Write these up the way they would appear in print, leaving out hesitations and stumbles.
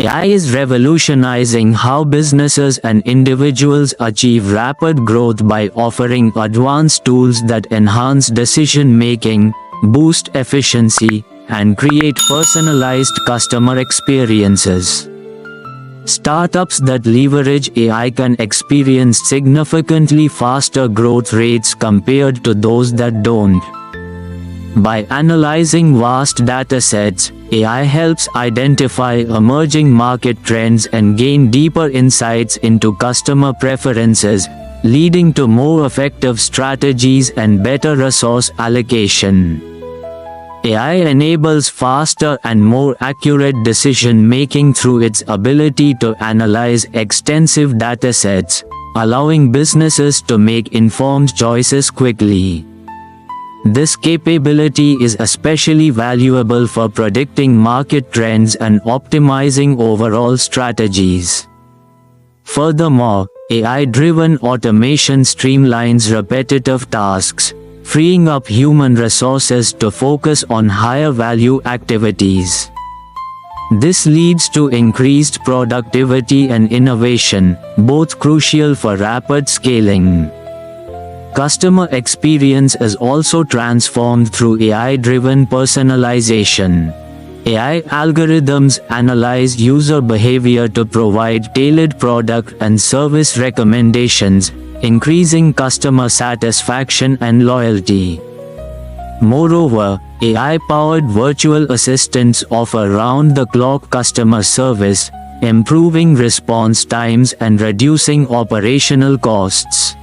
AI is revolutionizing how businesses and individuals achieve rapid growth by offering advanced tools that enhance decision-making, boost efficiency, and create personalized customer experiences. Startups that leverage AI can experience significantly faster growth rates compared to those that don't. By analyzing vast datasets, AI helps identify emerging market trends and gain deeper insights into customer preferences, leading to more effective strategies and better resource allocation. AI enables faster and more accurate decision-making through its ability to analyze extensive datasets, allowing businesses to make informed choices quickly. This capability is especially valuable for predicting market trends and optimizing overall strategies. Furthermore, AI-driven automation streamlines repetitive tasks, freeing up human resources to focus on higher-value activities. This leads to increased productivity and innovation, both crucial for rapid scaling. Customer experience is also transformed through AI-driven personalization. AI algorithms analyze user behavior to provide tailored product and service recommendations, increasing customer satisfaction and loyalty. Moreover, AI-powered virtual assistants offer round-the-clock customer service, improving response times and reducing operational costs.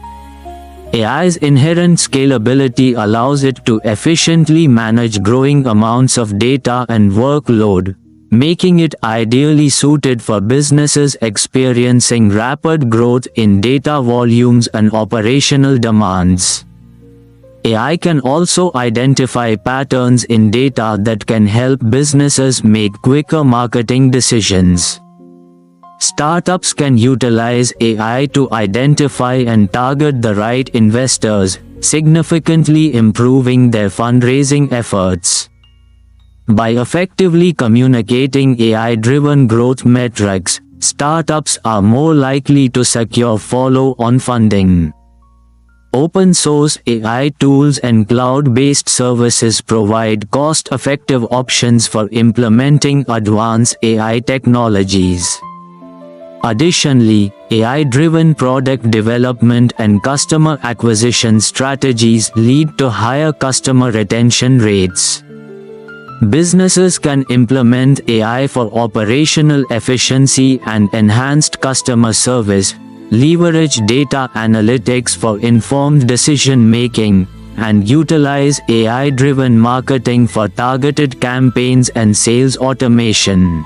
AI's inherent scalability allows it to efficiently manage growing amounts of data and workload, making it ideally suited for businesses experiencing rapid growth in data volumes and operational demands. AI can also identify patterns in data that can help businesses make quicker marketing decisions. Startups can utilize AI to identify and target the right investors, significantly improving their fundraising efforts. By effectively communicating AI-driven growth metrics, startups are more likely to secure follow-on funding. Open-source AI tools and cloud-based services provide cost-effective options for implementing advanced AI technologies. Additionally, AI-driven product development and customer acquisition strategies lead to higher customer retention rates. Businesses can implement AI for operational efficiency and enhanced customer service, leverage data analytics for informed decision-making, and utilize AI-driven marketing for targeted campaigns and sales automation.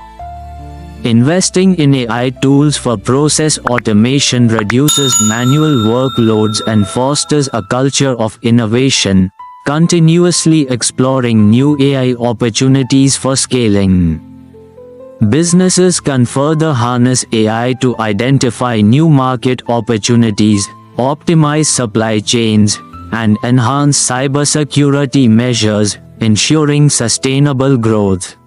Investing in AI tools for process automation reduces manual workloads and fosters a culture of innovation, continuously exploring new AI opportunities for scaling. Businesses can further harness AI to identify new market opportunities, optimize supply chains, and enhance cybersecurity measures, ensuring sustainable growth.